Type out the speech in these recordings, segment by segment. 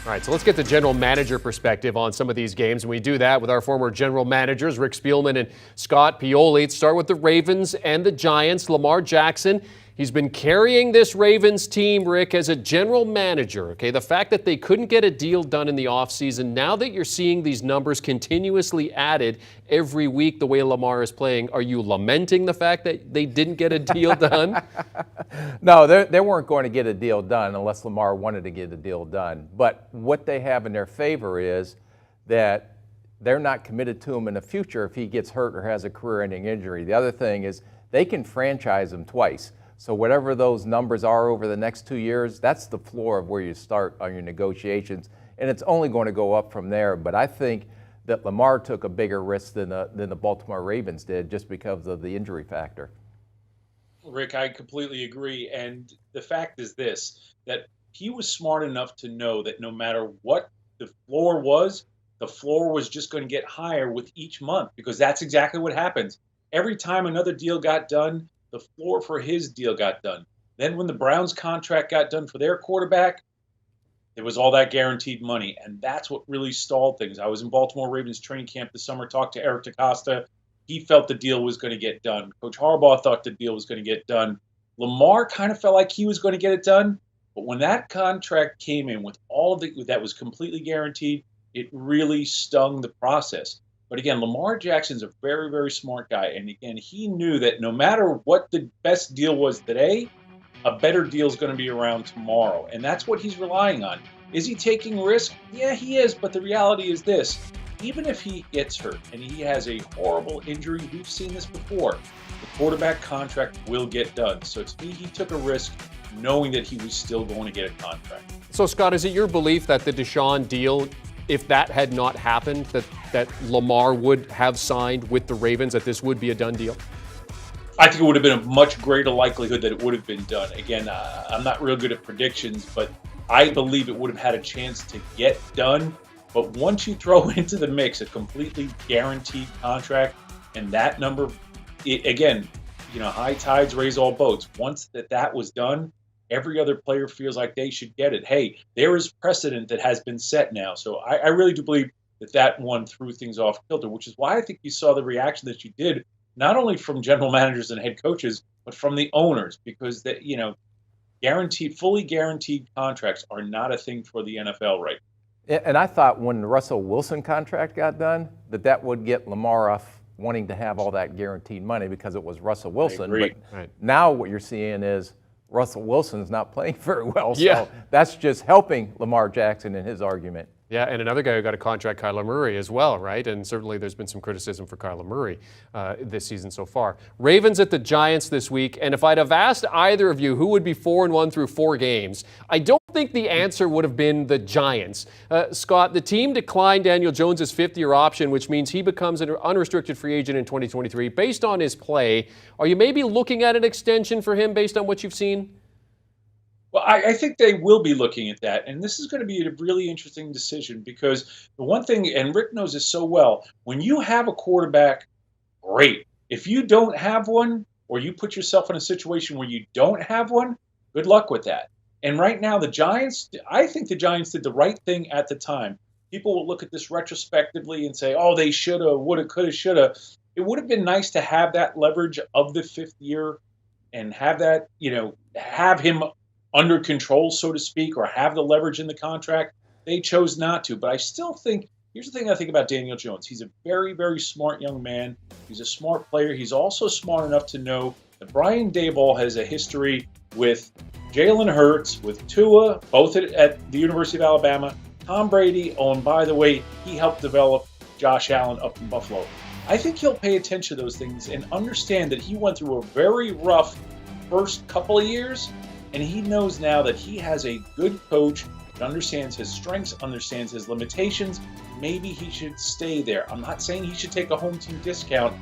All right, so let's get the general manager perspective on some of these games, and we do that with our former general managers, Rick Spielman and Scott Pioli. Let's start with the Ravens and the Giants. Lamar Jackson, he's been carrying this Ravens team, Rick, as a general manager. Okay, the fact that they couldn't get a deal done in the offseason, now that you're seeing these numbers continuously added every week the way Lamar is playing, are you lamenting the fact that they didn't get a deal done? No, they weren't going to get a deal done unless Lamar wanted to get a deal done. But what they have in their favor is that they're not committed to him in the future if he gets hurt or has a career-ending injury. The other thing is they can franchise him twice. So whatever those numbers are over the next 2 years, that's the floor of where you start on your negotiations. And it's only going to go up from there. But I think that Lamar took a bigger risk than the Baltimore Ravens did just because of the injury factor. Rick, I completely agree. And the fact is this, that he was smart enough to know that no matter what the floor was just going to get higher with each month, because that's exactly what happens. Every time another deal got done, the floor for his deal got done. Then when the Browns contract got done for their quarterback, there was all that guaranteed money. And that's what really stalled things. I was in Baltimore Ravens training camp this summer, talked to Eric DeCosta. He felt the deal was going to get done. Coach Harbaugh thought the deal was going to get done. Lamar kind of felt like he was going to get it done. But when that contract came in with all of that was completely guaranteed, it really stung the process. But again, Lamar Jackson's a very, very smart guy. And again, he knew that no matter what the best deal was today, a better deal is going to be around tomorrow. And that's what he's relying on. Is he taking risk? Yeah, he is. But the reality is this. Even if he gets hurt and he has a horrible injury, we've seen this before, the quarterback contract will get done. So to me, he took a risk knowing that he was still going to get a contract. So, Scott, is it your belief that the Deshaun deal, if that had not happened, that Lamar would have signed with the Ravens, that this would be a done deal? I think it would have been a much greater likelihood that it would have been done. Again, I'm not real good at predictions, but I believe it would have had a chance to get done. But once you throw into the mix a completely guaranteed contract and that number, again, high tides raise all boats. Once that was done, every other player feels like they should get it. Hey, there is precedent that has been set now. So I really do believe that one threw things off kilter, which is why I think you saw the reaction that you did, not only from general managers and head coaches, but from the owners, because fully guaranteed contracts are not a thing for the NFL right now. And I thought when the Russell Wilson contract got done, that would get Lamar off wanting to have all that guaranteed money because it was Russell Wilson. But right. Now what you're seeing is Russell Wilson's not playing very well. Yeah. So that's just helping Lamar Jackson in his argument. Yeah, and another guy who got a contract, Kyler Murray, as well, right? And certainly there's been some criticism for Kyler Murray this season so far. Ravens at the Giants this week, and if I'd have asked either of you who would be 4-1 through 4 games, I don't think the answer would have been the Giants. Scott, the team declined Daniel Jones' fifth-year option, which means he becomes an unrestricted free agent in 2023. Based on his play, are you maybe looking at an extension for him based on what you've seen? Well, I think they will be looking at that. And this is going to be a really interesting decision because the one thing, and Rick knows this so well, when you have a quarterback, great. If you don't have one, or you put yourself in a situation where you don't have one, good luck with that. And right now, I think the Giants did the right thing at the time. People will look at this retrospectively and say, oh, they shoulda, woulda, coulda, shoulda. It would have been nice to have that leverage of the 5th year and have that, have him under control, so to speak, or have the leverage in the contract. They chose not to. But I still think, here's the thing I think about Daniel Jones. He's a very, very smart young man. He's a smart player. He's also smart enough to know that Brian Daboll has a history with Jalen Hurts, with Tua, both at the University of Alabama, Tom Brady. Oh, and by the way, he helped develop Josh Allen up in Buffalo. I think he'll pay attention to those things and understand that he went through a very rough first couple of years. And he knows now that he has a good coach that understands his strengths, understands his limitations. Maybe he should stay there. I'm not saying he should take a home team discount.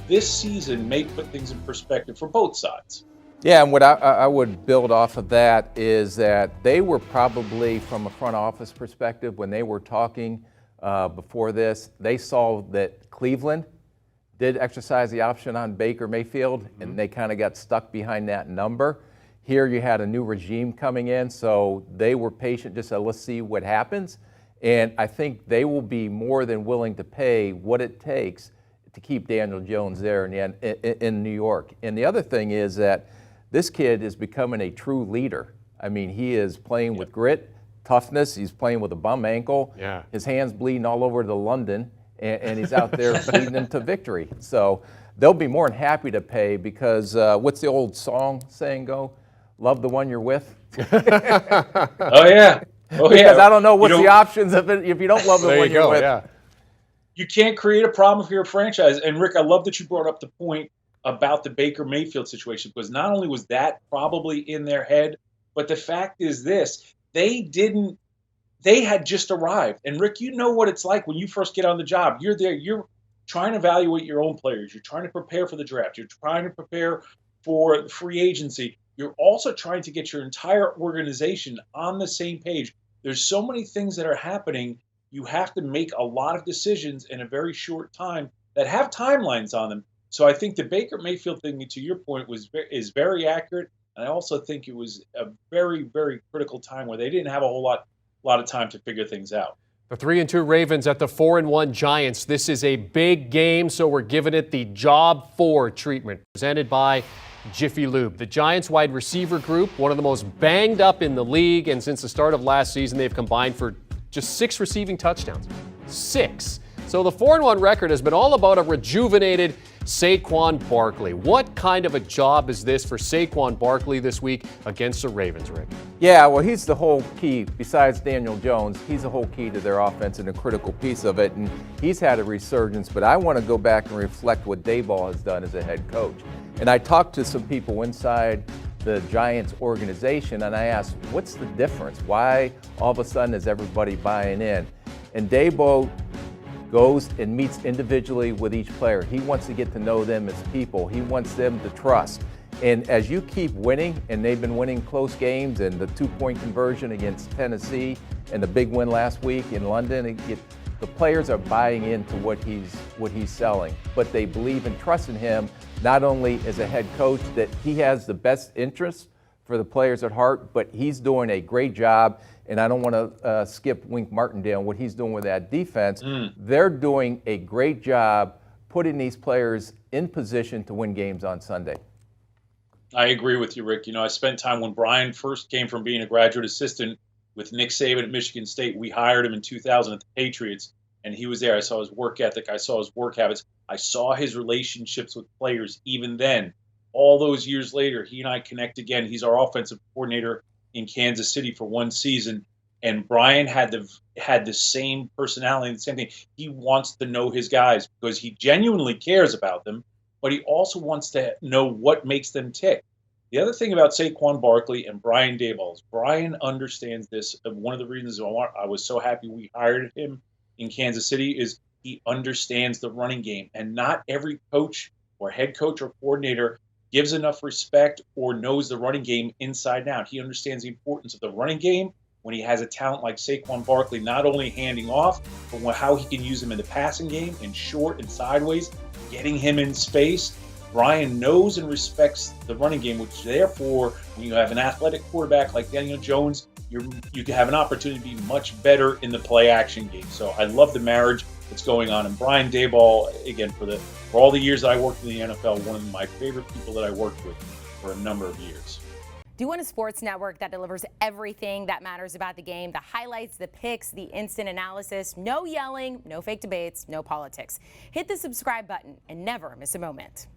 This season may put things in perspective for both sides. Yeah, and what I would build off of that is that they were probably, from a front office perspective, when they were talking before this, they saw that Cleveland did exercise the option on Baker Mayfield, and they kind of got stuck behind that number. Here you had a new regime coming in, so they were patient, just said, let's see what happens. And I think they will be more than willing to pay what it takes to keep Daniel Jones there in New York. And the other thing is that this kid is becoming a true leader. I mean, he is playing with grit, toughness. He's playing with a bum ankle. Yeah. His hand's bleeding all over to London, and he's out there leading them to victory. So they'll be more than happy to pay because what's the old saying go? Love the one you're with. Oh yeah. Oh, because I don't know what's the options of it if you don't love the one you're with. Yeah. You can't create a problem for your franchise. And Rick, I love that you brought up the point about the Baker Mayfield situation, because not only was that probably in their head, but the fact is this: they had just arrived. And Rick, you know what it's like when you first get on the job. You're there, you're trying to evaluate your own players, you're trying to prepare for the draft, you're trying to prepare for free agency. You're also trying to get your entire organization on the same page. There's so many things that are happening. You have to make a lot of decisions in a very short time that have timelines on them. So I think the Baker Mayfield thing, to your point, is very accurate. And I also think it was a very, very critical time where they didn't have a whole lot of time to figure things out. The 3-2 Ravens at the 4-1 Giants. This is a big game, so we're giving it the Job 4 treatment. Presented by Jiffy Lube. The Giants wide receiver group, one of the most banged up in the league, and since the start of last season, they've combined for just 6 receiving touchdowns. 6. So the 4-1 record has been all about a rejuvenated Saquon Barkley. What kind of a job is this for Saquon Barkley this week against the Ravens, Rick? Yeah, well, he's the whole key. Besides Daniel Jones, he's the whole key to their offense and a critical piece of it. And he's had a resurgence, but I want to go back and reflect what Daboll has done as a head coach. And I talked to some people inside the Giants organization, and I asked, what's the difference? Why all of a sudden is everybody buying in? And Daboll goes and meets individually with each player. He wants to get to know them as people. He wants them to trust. And as you keep winning, and they've been winning close games, and the 2-point conversion against Tennessee and the big win last week in London, the players are buying into what he's selling. But they believe and trust in him, not only as a head coach, that he has the best interests for the players at heart, but he's doing a great job. And I don't want to skip Wink Martindale, what he's doing with that defense. They're doing a great job putting these players in position to win games on Sunday. I agree with you, Rick. You know, I spent time when Brian first came from being a graduate assistant with Nick Saban at Michigan State. We hired him in 2000 at the Patriots, and he was there. I saw his work ethic. I saw his work habits. I saw his relationships with players even then. All those years later, he and I connect again. He's our offensive coordinator in Kansas City for one season, and Brian had the same personality, the same thing. He wants to know his guys because he genuinely cares about them, but he also wants to know what makes them tick. The other thing about Saquon Barkley and Brian Daboll is Brian understands this. One of the reasons I was so happy we hired him in Kansas City is he understands the running game, and not every coach or head coach or coordinator gives enough respect or knows the running game inside and out. He understands the importance of the running game when he has a talent like Saquon Barkley, not only handing off, but how he can use him in the passing game, in short and sideways, getting him in space. Brian knows and respects the running game, which therefore, when you have an athletic quarterback like Daniel Jones, you can have an opportunity to be much better in the play-action game. So I love the marriage that's going on. And Brian Daboll, again, for all the years that I worked in the NFL, one of my favorite people that I worked with for a number of years. Do you want a sports network that delivers everything that matters about the game? The highlights, the picks, the instant analysis, no yelling, no fake debates, no politics. Hit the subscribe button and never miss a moment.